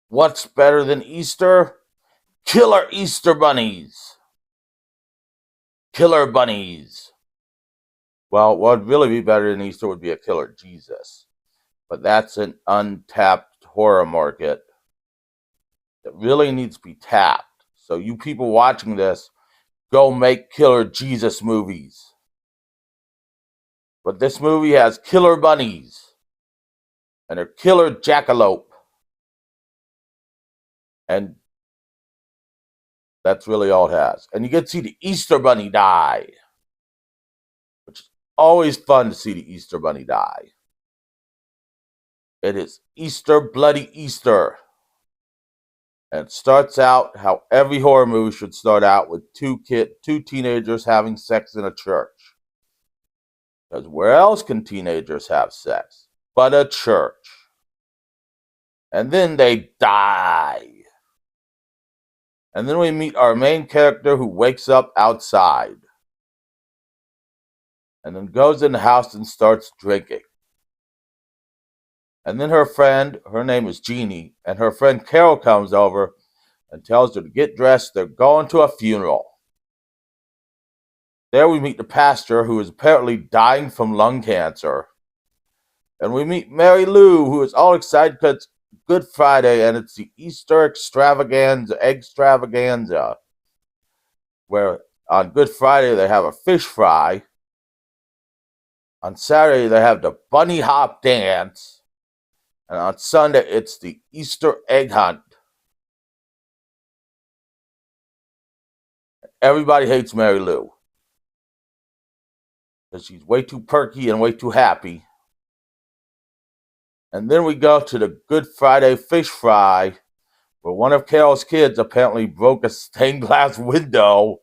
What's better than Easter? Killer Easter bunnies. Killer bunnies. Well, what would really be better than Easter would be a killer Jesus. But that's an untapped horror market that really needs to be tapped. So, you people watching this, go make killer Jesus movies. But this movie has killer bunnies and a killer jackalope. And that's really all it has. And you get to see the Easter bunny die, which is always fun to see the Easter bunny die. It is Easter, Bloody Easter. And it starts out how every horror movie should start out with two teenagers having sex in a church. Because where else can teenagers have sex but a church? And then they die. And then we meet our main character who wakes up outside. And then goes in the house and starts drinking. And then her name is Jeannie, and her friend Carol comes over and tells her to get dressed. They're going to a funeral. There we meet the pastor, who is apparently dying from lung cancer. And we meet Mary Lou, who is all excited because it's Good Friday and it's the Easter extravaganza, where on Good Friday they have a fish fry. On Saturday they have the bunny hop dance. And on Sunday it's the Easter egg hunt. Everybody hates Mary Lou because she's way too perky and way too happy. And then we go to the Good Friday fish fry, where one of Carol's kids apparently broke a stained glass window,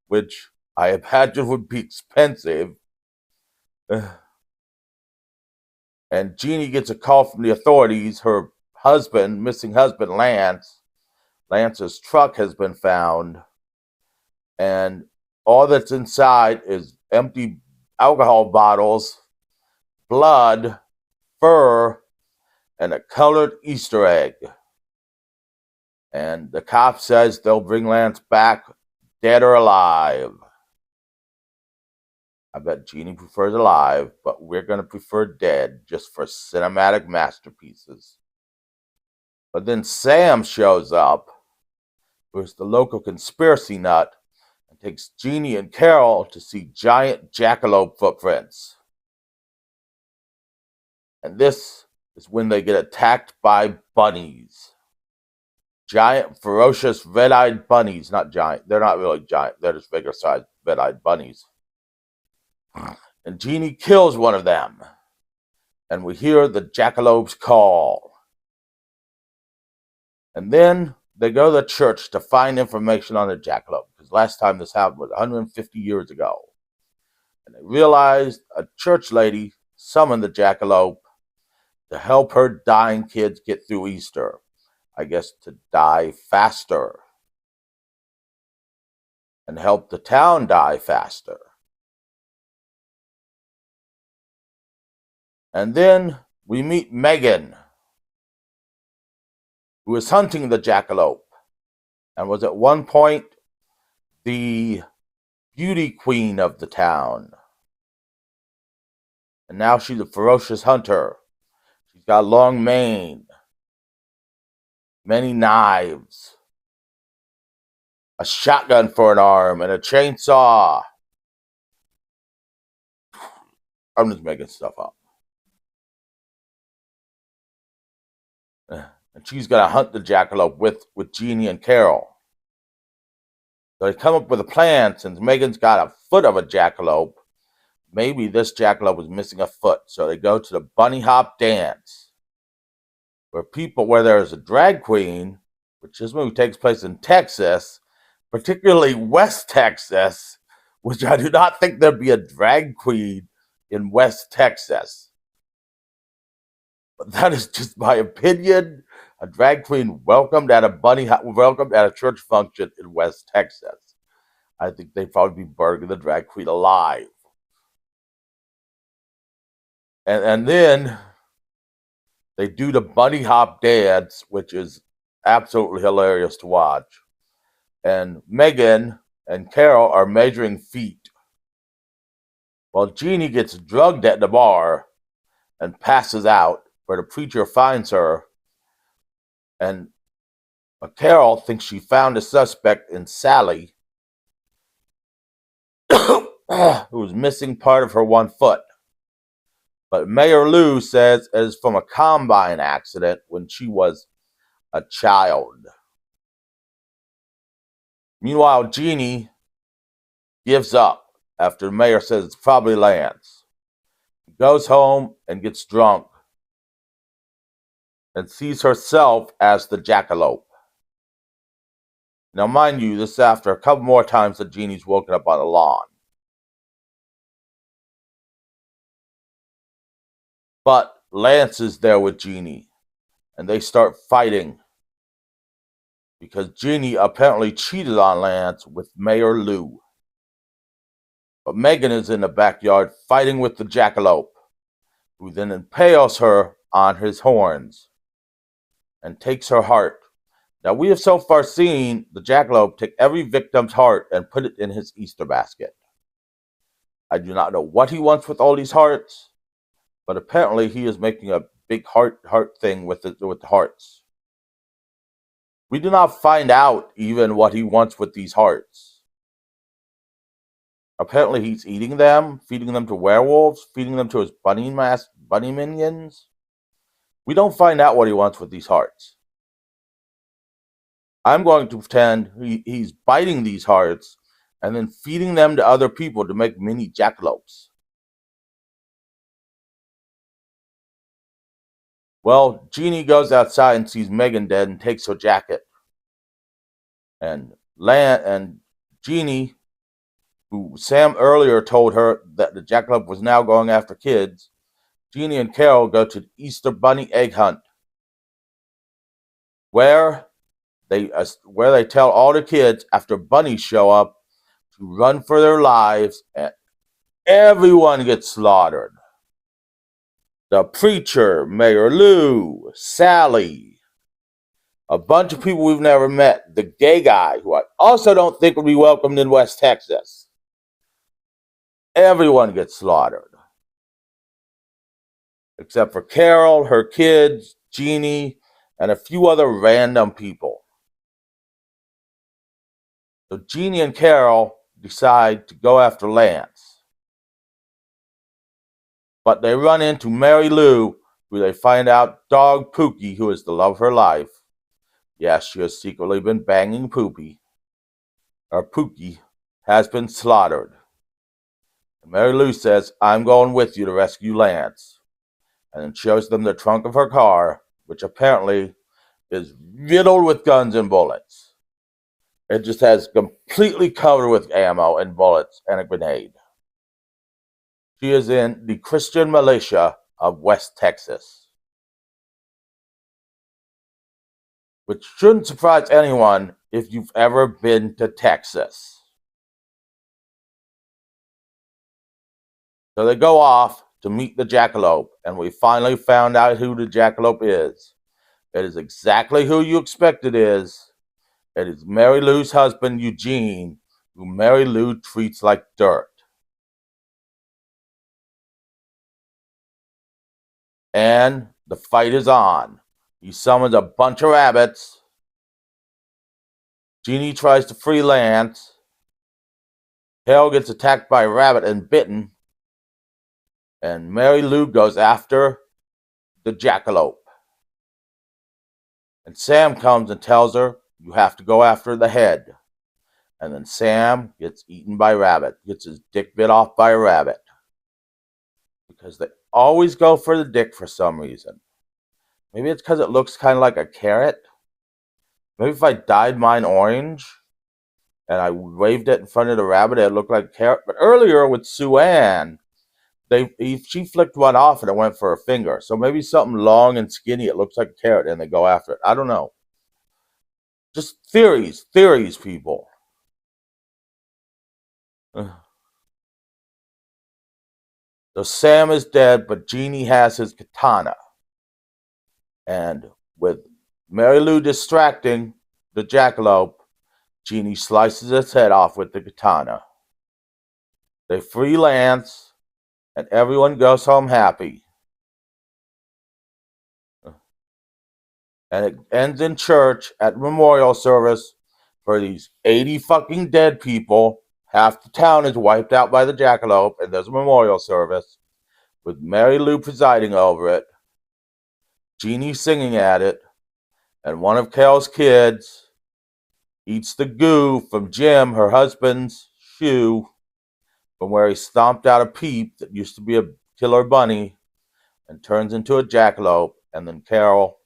which I imagine would be expensive. And Jeannie gets a call from the authorities. Her missing husband, Lance's truck has been found. And all that's inside is empty alcohol bottles, blood, fur, and a colored Easter egg. And the cop says they'll bring Lance back, dead or alive. I bet Jeannie prefers alive, but we're going to prefer dead just for cinematic masterpieces. But then Sam shows up, who's the local conspiracy nut, and takes Jeannie and Carol to see giant jackalope footprints. And this is when they get attacked by bunnies. Giant, ferocious, red-eyed bunnies. Not giant. They're not really giant. They're just bigger-sized, red-eyed bunnies. And Jeannie kills one of them. And we hear the jackalope's call. And then they go to the church to find information on the jackalope. Because last time this happened was 150 years ago. And they realized a church lady summoned the jackalope to help her dying kids get through Easter. I guess to die faster. And help the town die faster. And then we meet Megan, who is hunting the jackalope and was at one point the beauty queen of the town. And now she's a ferocious hunter. She's got a long mane, many knives, a shotgun for an arm, and a chainsaw. I'm just making stuff up. And she's going to hunt the jackalope with Jeannie and Carol. So they come up with a plan. Since Megan's got a foot of a jackalope, maybe this jackalope was missing a foot. So they go to the bunny hop dance, where there's a drag queen, which this movie takes place in Texas, particularly West Texas, which I do not think there'd be a drag queen in West Texas. But that is just my opinion. A drag queen welcomed at a church function in West Texas. I think they'd probably be burning the drag queen alive. And then they do the bunny hop dance, which is absolutely hilarious to watch. And Megan and Carol are measuring feet while Jeannie gets drugged at the bar and passes out, where the preacher finds her. And Carol thinks she found a suspect in Sally, who's missing part of her one foot. But Mayor Lou says it is from a combine accident when she was a child. Meanwhile, Jeannie gives up after the mayor says it's probably Lance. He goes home and gets drunk and sees herself as the jackalope. Now, mind you, this is after a couple more times that Jeannie's woken up on the lawn. But Lance is there with Jeannie, and they start fighting because Jeannie apparently cheated on Lance with Mayor Lou. But Megan is in the backyard fighting with the jackalope, who then impales her on his horns and takes her heart. Now, we have so far seen the jackalope take every victim's heart and put it in his Easter basket. I do not know what he wants with all these hearts, but apparently he is making a big heart thing with the hearts. We do not find out even what he wants with these hearts. Apparently he's eating them, feeding them to werewolves, feeding them to his bunny minions. We don't find out what he wants with these hearts. I'm going to pretend he's biting these hearts and then feeding them to other people to make mini jackalopes. Well, Jeannie goes outside and sees Megan dead and takes her jacket. And Jeannie, who Sam earlier told her that the jackalope was now going after kids, Jeannie and Carol go to the Easter Bunny egg hunt, where they tell all the kids after bunnies show up to run for their lives, and everyone gets slaughtered. The preacher, Mayor Lou, Sally, a bunch of people we've never met, the gay guy, who I also don't think would be welcomed in West Texas. Everyone gets slaughtered. Except for Carol, her kids, Jeannie, and a few other random people. So Jeannie and Carol decide to go after Lance. But they run into Mary Lou, who they find out dog Pookie, who is the love of her life. Yes, she has secretly been banging Pookie. Or Pookie has been slaughtered. And Mary Lou says, I'm going with you to rescue Lance. And then shows them the trunk of her car, which apparently is riddled with guns and bullets. It just has completely covered with ammo and bullets and a grenade. She is in the Christian militia of West Texas, which shouldn't surprise anyone if you've ever been to Texas. So they go off to meet the jackalope, and we finally found out who the jackalope is. It is exactly who you expect it is. It is Mary Lou's husband, Eugene, who Mary Lou treats like dirt. And the fight is on. He summons a bunch of rabbits. Jeannie tries to free Lance. Carol gets attacked by a rabbit and bitten. And Mary Lou goes after the jackalope. And Sam comes and tells her, you have to go after the head. And then Sam gets eaten by a rabbit, gets his dick bit off by a rabbit. Because they always go for the dick for some reason. Maybe it's because it looks kind of like a carrot. Maybe if I dyed mine orange and I waved it in front of the rabbit, it looked like a carrot. But earlier with Sue Ann, she flicked one off and it went for a finger. So maybe something long and skinny, it looks like a carrot, and they go after it. I don't know. Just theories, people. So Sam is dead, but Jeannie has his katana. And with Mary Lou distracting the jackalope, Jeannie slices its head off with the katana. They free Lance, and everyone goes home happy. And it ends in church at memorial service for these 80 fucking dead people. Half the town is wiped out by the jackalope, and there's a memorial service with Mary Lou presiding over it, Jeannie singing at it, and one of Carol's kids eats the goo from Jim, her husband's shoe, from where he stomped out a peep that used to be a killer bunny and turns into a jackalope, and then Carol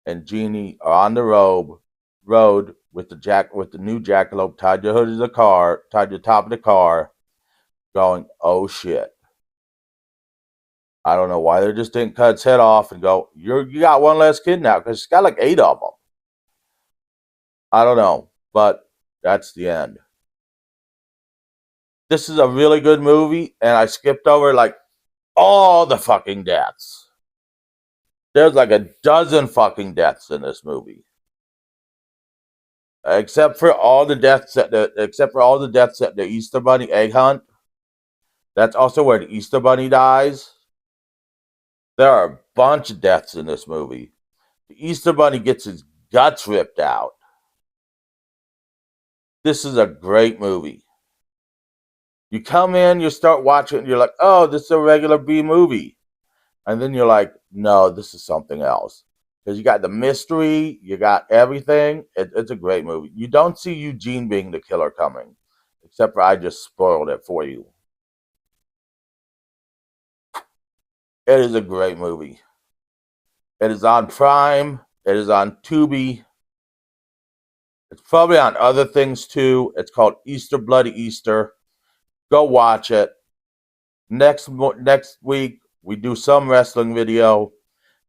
and Jeannie are on the road with the new jackalope tied to the hood of the car, tied to the top of the car, going, oh shit. I don't know why they just didn't cut its head off and go, you got one less kid now, because it's got like 8 of them. I don't know, but that's the end. This is a really good movie, and I skipped over like all the fucking deaths. There's like a dozen fucking deaths in this movie. Except for all the deaths at the Easter Bunny egg hunt. That's also where the Easter Bunny dies. There are a bunch of deaths in this movie. The Easter Bunny gets his guts ripped out. This is a great movie. You come in, you start watching, and you're like, oh, this is a regular B movie. And then you're like, no, this is something else. Because you got the mystery, you got everything. It's a great movie. You don't see Eugene being the killer coming. Except for I just spoiled it for you. It is a great movie. It is on Prime. It is on Tubi. It's probably on other things too. It's called Easter Bloody Easter. Go watch it. Next week, we do some wrestling video.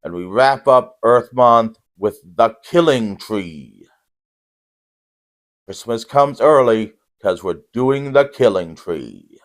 And we wrap up Earth Month with The Killing Tree. Christmas comes early because we're doing The Killing Tree.